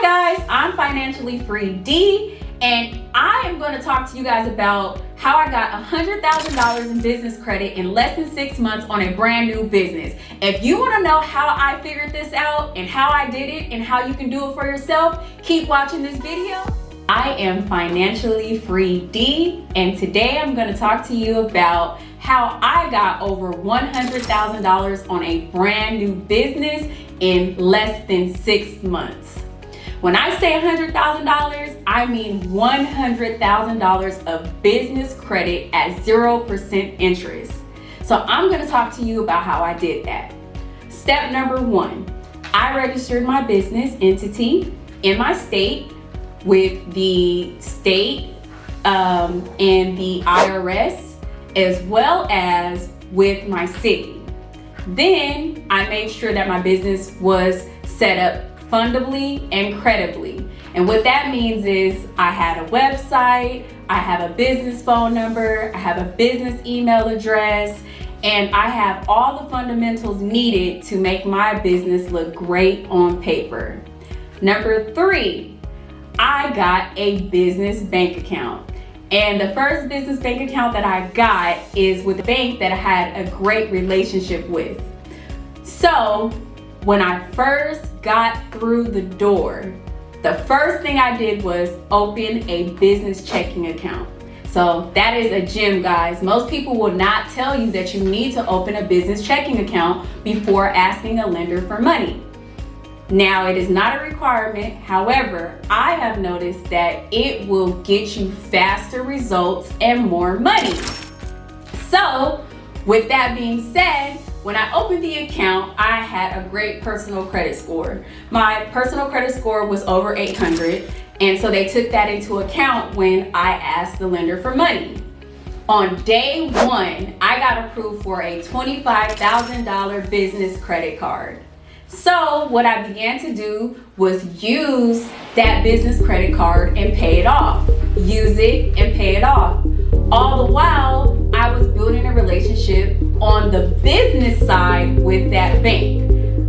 Hi guys, I'm Financially Free Dee, and I am going to talk to you guys about how I got $100,000 in business credit in less than 6 months on a brand new business. If you want to know how I figured this out and how I did it and how you can do it for yourself, keep watching this video. I am Financially Free Dee, and today I'm going to talk to you about how I got over $100,000 on a brand new business in less than 6 months. When I say $100,000, I mean $100,000 of business credit at 0% interest. So I'm going to talk to you about how I did that. Step number 1, I registered my business entity in my state with the state and the IRS, as well as with my city. Then I made sure that my business was set up fundably and credibly. And what that means is I had a website, I have a business phone number, I have a business email address, and I have all the fundamentals needed to make my business look great on paper. Number 3, I got a business bank account. And the first business bank account that I got is with a bank that I had a great relationship with. So when I first got through the door, the first thing I did was open a business checking account. So that is a gem, guys. Most people will not tell you that you need to open a business checking account before asking a lender for money. Now, it is not a requirement. However, I have noticed that it will get you faster results and more money. So with that being said, when I opened the account, I had a great personal credit score. My personal credit score was over 800, and so they took that into account when I asked the lender for money. On day 1, I got approved for a $25,000 business credit card. So what I began to do was use that business credit card and pay it off. Use it and pay it off. All the while, I was building a relationship on the business side with that bank.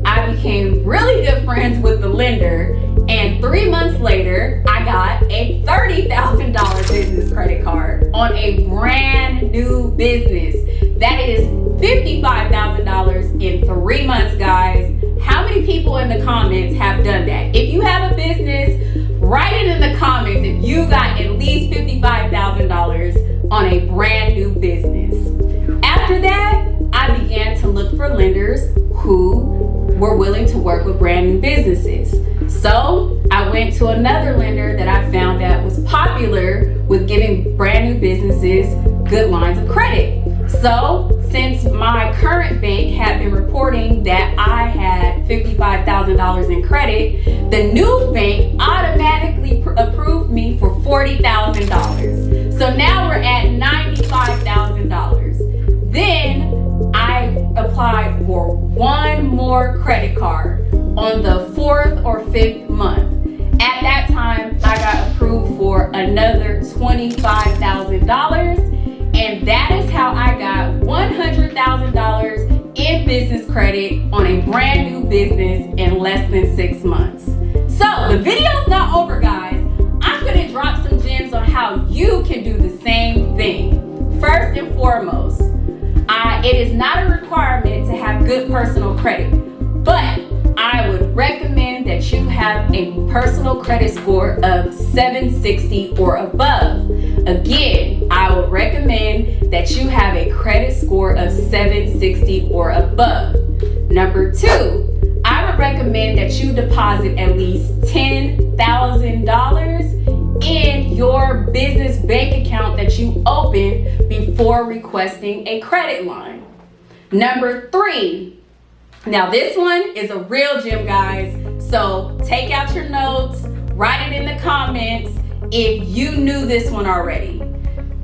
I became really good friends with the lender, and 3 months later, I got a $30,000 business credit card on a brand new business. That is $55,000 in 3 months, guys. How many people in the comments have done that? If you have a business, write it in the comments if you got at least $55,000 on a brand new business. After that, I began to look for lenders who were willing to work with brand new businesses. So I went to another lender that I found that was popular with giving brand new businesses good lines of credit. So since my current bank had been reporting that I had $55,000 in credit, the new bank automatically approved me for $40,000. So now we're at $95,000. Then I applied for one more credit card on the 4th or 5th month. At that time, I got approved for another $25,000. And that is how I got $100,000 in business credit on a brand new business in less than 6 months. So the video's not over, guys. I'm gonna drop some gems on how you can do the same thing. First and foremost, it is not a requirement to have good personal credit, but I would recommend that you have a personal credit score of 760 or above. Again, I would recommend that you have a credit score of 760 or above. Number 2, I would recommend that you deposit at least $10,000 in your business bank account that you open before requesting a credit line. Number 3, now this one is a real gem, guys. So take out your notes, write it in the comments if you knew this one already.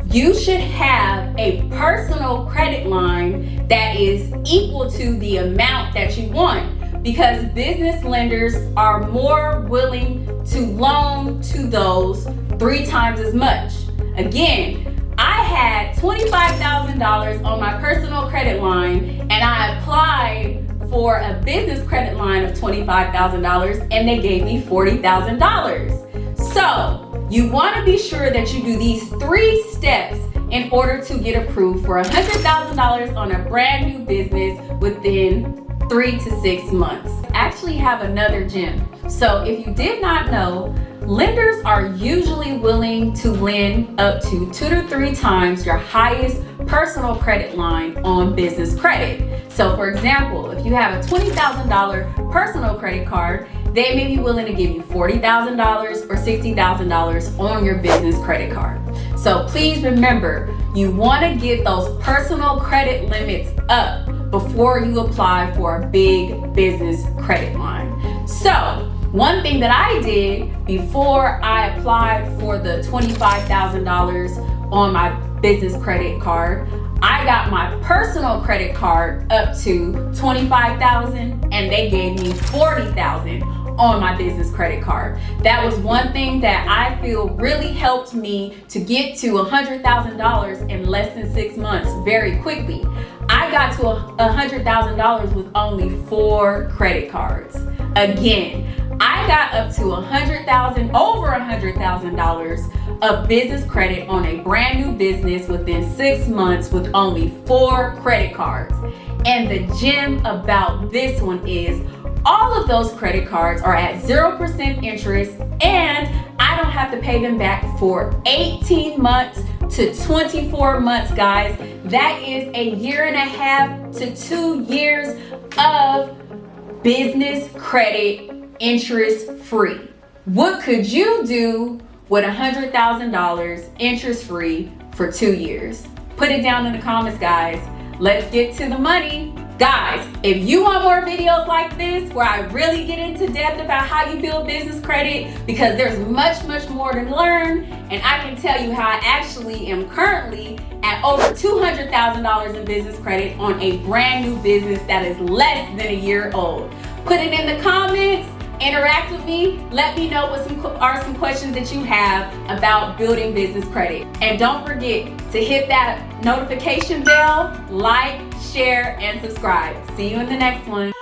You should have a personal credit line that is equal to the amount that you want, because business lenders are more willing to loan to those 3 times as much. Again, I had $25,000 on my personal credit line, and I applied for a business credit line of $25,000 and they gave me $40,000. So you want to be sure that you do these 3 steps in order to get approved for $100,000 on a brand new business within 3 to 6 months. I actually have another gem. So if you did not know, lenders are usually willing to lend up to 2 to 3 times your highest personal credit line on business credit. So for example, if you have a $20,000 personal credit card, they may be willing to give you $40,000 or $60,000 on your business credit card. So please remember, you want to get those personal credit limits up before you apply for a big business credit line. So one thing that I did before I applied for the $25,000 on my business credit card, I got my personal credit card up to $25,000 and they gave me $40,000 on my business credit card. That was one thing that I feel really helped me to get to $100,000 in less than 6 months very quickly. I got to $100,000 with only 4 credit cards. Again, I got up to over $100,000 of business credit on a brand new business within 6 months with only 4 credit cards. And the gem about this one is all of those credit cards are at 0% interest and I don't have to pay them back for 18 months to 24 months, guys. That is a 1.5 to 2 years of business credit interest free. What could you do with $100,000 interest free for 2 years? Put it down in the comments, guys. Let's get to the money. Guys, if you want more videos like this where I really get into depth about how you build business credit, because there's much more to learn, and I can tell you how I actually am currently at over $200,000 in business credit on a brand new business that is less than a year old. Put it in the comments, interact with me, let me know what are some questions that you have about building business credit. And don't forget to hit that notification bell, like, share, and subscribe. See you in the next one.